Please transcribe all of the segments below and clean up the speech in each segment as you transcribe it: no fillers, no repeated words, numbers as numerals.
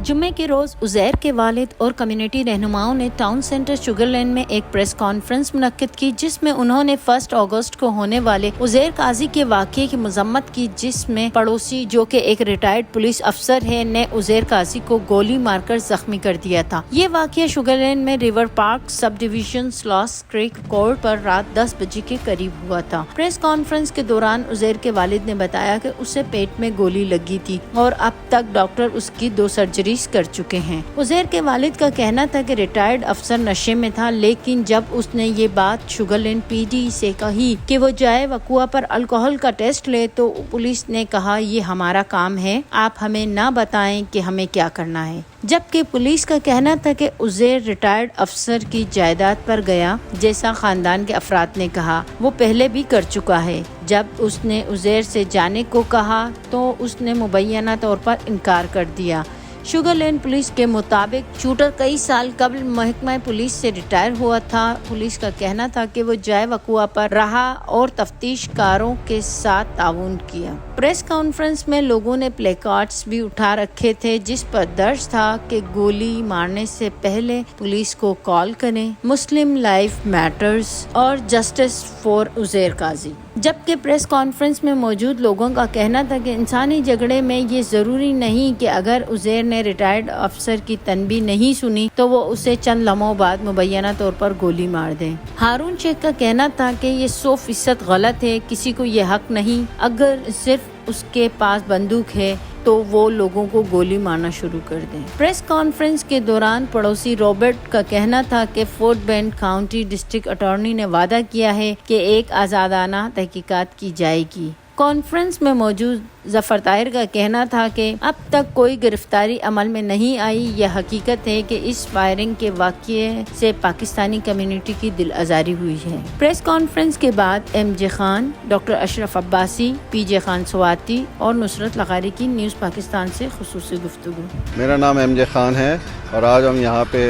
جمعے کے روز عزیر کے والد اور کمیونٹی رہنماؤں نے ٹاؤن سینٹر شوگر لینڈ میں ایک پریس کانفرنس منعقد کی، جس میں انہوں نے 1 اگست کو ہونے والے عزیر قاضی کے واقعے کی مذمت کی، جس میں پڑوسی جو کہ ایک ریٹائرڈ پولیس افسر ہے نے عزیر قاضی کو گولی مار کر زخمی کر دیا تھا۔ یہ واقعہ شوگر لینڈ میں River Park subdivision Silas Creek Court پر رات 10 بجے کے قریب ہوا تھا۔ پریس کانفرنس کے دوران عزیر کے والد نے بتایا کہ اسے پیٹ میں گولی لگی تھی اور اب تک ڈاکٹر اس کی 2 سرجریز کر چکے ہیں۔ عزیر کے والد کا کہنا تھا کہ ریٹائرڈ افسر نشے میں تھا، لیکن جب اس نے یہ بات شوگر لینڈ پی ڈی سے کہی کہ وہ جائے وقوع پر الکوہل کا ٹیسٹ لے تو پولیس نے کہا یہ ہمارا کام ہے، آپ ہمیں نہ بتائیں کہ ہمیں کیا کرنا ہے۔ جبکہ پولیس کا کہنا تھا کہ عزیر ریٹائرڈ افسر کی جائیداد پر گیا، جیسا خاندان کے افراد نے کہا وہ پہلے بھی کر چکا ہے۔ جب اس نے عزیر سے جانے کو کہا تو اس نے مبینہ طور پر انکار کر دیا۔ شوگر لینڈ پولیس کے مطابق شوٹر کئی سال قبل محکمہ پولیس سے ریٹائر ہوا تھا۔ پولیس کا کہنا تھا کہ وہ جائے وقوع پر رہا اور تفتیش کاروں کے ساتھ تعاون کیا۔ پریس کانفرنس میں لوگوں نے پلے کارڈز بھی اٹھا رکھے تھے جس پر درج تھا کہ گولی مارنے سے پہلے پولیس کو کال کریں، مسلم لائف میٹرز اور جسٹس فار عزیر قاضی۔ جبکہ پریس کانفرنس میں موجود لوگوں کا کہنا تھا کہ انسانی جھگڑے میں یہ ضروری نہیں کہ اگر عزیر نے ریٹائرڈ افسر کی تنبیہ نہیں سنی تو وہ اسے چند لمحوں بعد مبینہ طور پر گولی مار دیں۔ ہارون شیخ کا کہنا تھا کہ یہ 100% غلط ہے، کسی کو یہ حق نہیں، اگر صرف اس کے پاس بندوق ہے تو وہ لوگوں کو گولی مارنا شروع کر دیں۔ پریس کانفرنس کے دوران پڑوسی رابرٹ کا کہنا تھا کہ Fort Bend County district attorney نے وعدہ کیا ہے کہ ایک آزادانہ تحقیقات کی جائے گی۔ کانفرنس میں موجود ظفر طاہر کا کہنا تھا کہ اب تک کوئی گرفتاری عمل میں نہیں آئی۔ یہ حقیقت ہے کہ اس فائرنگ کے واقعے سے پاکستانی کمیونٹی کی دل آزاری ہوئی ہے۔ پریس کانفرنس کے بعد ایم جے خان، ڈاکٹر اشرف عباسی، پی جے خان سواتی اور نصرت لغاری کی نیوز پاکستان سے خصوصی گفتگو۔ میرا نام ایم جے خان ہے اور آج ہم یہاں پہ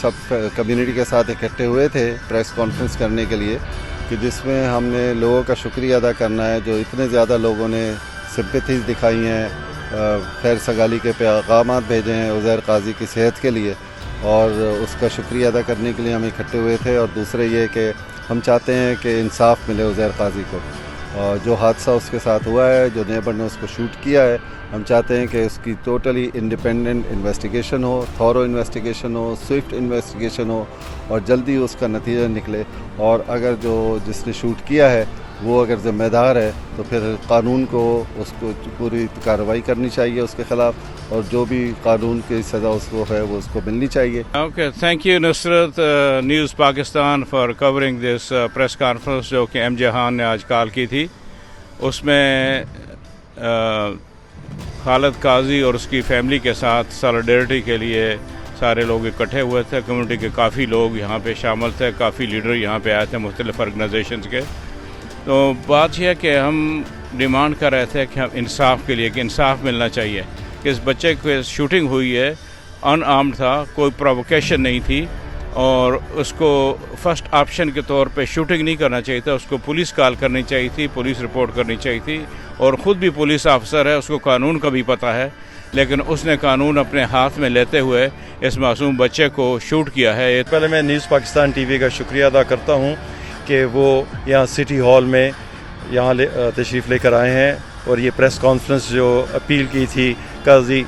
سب کمیونٹی کے ساتھ اکٹھے ہوئے تھے پریس کانفرنس کرنے کے لیے، کہ جس میں ہم نے لوگوں کا شکریہ ادا کرنا ہے جو اتنے زیادہ لوگوں نے سمپیتھیز دکھائی ہیں، خیر سگالی کے پیغامات بھیجے ہیں عزیر قاضی کی صحت کے لیے، اور اس کا شکریہ ادا کرنے کے لیے ہم اکٹھے ہوئے تھے۔ اور دوسرے یہ کہ ہم چاہتے ہیں کہ انصاف ملے عزیر قاضی کو، اور جو حادثہ اس کے ساتھ ہوا ہے، جو نیبر نے اس کو شوٹ کیا ہے، ہم چاہتے ہیں کہ اس کی ٹوٹلی انڈیپینڈنٹ انویسٹیگیشن ہو، تھورو انویسٹیگیشن ہو، سوئفٹ انویسٹیگیشن ہو، اور جلدی اس کا نتیجہ نکلے، اور اگر جس نے شوٹ کیا ہے وہ اگر ذمہ دار ہے تو پھر قانون کو اس کو پوری کارروائی کرنی چاہیے اس کے خلاف، اور جو بھی قانون کی سزا اس کو ہے وہ اس کو ملنی چاہیے۔ Okay, thank you Nusrat News Pakistan for covering this press conference جو کہ ایم جے خان نے آج کال کی تھی۔ اس میں خالد قاضی اور اس کی فیملی کے ساتھ سالیڈیرٹی کے لیے سارے لوگ اکٹھے ہوئے تھے، کمیونٹی کے کافی لوگ یہاں پہ شامل تھے، کافی لیڈر یہاں پہ آئے تھے مختلف آرگنائزیشنز کے۔ تو بات یہ ہے کہ ہم ڈیمانڈ کر رہے تھے کہ ہم انصاف کے لیے، کہ انصاف ملنا چاہیے کہ اس بچے کو شوٹنگ ہوئی ہے، ان آرمڈ تھا، کوئی پرووکیشن نہیں تھی، اور اس کو فرسٹ آپشن کے طور پہ شوٹنگ نہیں کرنا چاہیے تھا، اس کو پولیس کال کرنی چاہیے تھی، پولیس رپورٹ کرنی چاہیے تھی، اور خود بھی پولیس آفیسر ہے، اس کو قانون کا بھی پتہ ہے، لیکن اس نے قانون اپنے ہاتھ میں لیتے ہوئے اس معصوم بچے کو شوٹ کیا ہے۔ پہلے میں نیوز پاکستان ٹی وی کا شکریہ ادا کرتا ہوں کہ وہ یہاں سٹی ہال میں یہاں تشریف لے کر آئے ہیں، اور یہ پریس کانفرنس جو اپیل کی تھی قاضی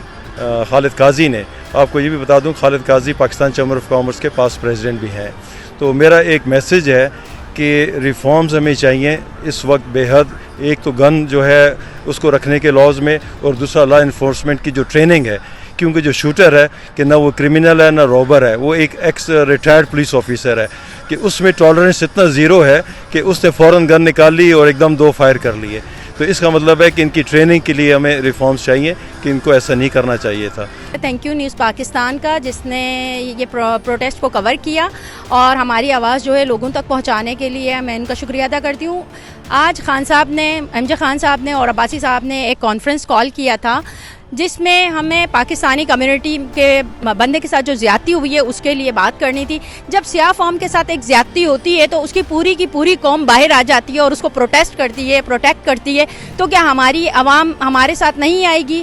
خالد قاضی نے، آپ کو یہ بھی بتا دوں خالد قاضی پاکستان چیمبر آف کامرس کے پاس پریزیڈنٹ بھی ہیں۔ تو میرا ایک میسج ہے کہ ریفارمز ہمیں چاہیے اس وقت بے حد، ایک تو گن جو ہے اس کو رکھنے کے لاز میں، اور دوسرا لا انفورسمنٹ کی جو ٹریننگ ہے، کیونکہ جو شوٹر ہے کہ نہ وہ کرمنل ہے نہ رابر ہے، وہ ایک ایکس ریٹائرڈ پولیس آفیسر ہے، کہ اس میں ٹالرنس اتنا زیرو ہے کہ اس نے فوراً گن نکال لی اور ایک دم 2 فائر کر لیے۔ تو اس کا مطلب ہے کہ ان کی ٹریننگ کے لیے ہمیں ریفارمز چاہیے کہ ان کو ایسا نہیں کرنا چاہیے تھا۔ تھینک یو نیوز پاکستان کا جس نے یہ پروٹیسٹ کو کور کیا اور ہماری آواز جو ہے لوگوں تک پہنچانے کے لیے میں ان کا شکریہ ادا کرتی ہوں۔ آج خان صاحب نے، ایم جے خان صاحب نے اور عباسی صاحب نے ایک کانفرنس کال کیا تھا جس میں ہمیں پاکستانی کمیونٹی کے بندے کے ساتھ جو زیادتی ہوئی ہے اس کے لیے بات کرنی تھی۔ جب سیاہ فام کے ساتھ ایک زیادتی ہوتی ہے تو اس کی پوری قوم باہر آ جاتی ہے اور اس کو پروٹیسٹ کرتی ہے، پروٹیکٹ کرتی ہے، تو کیا ہماری عوام ہمارے ساتھ نہیں آئے گی؟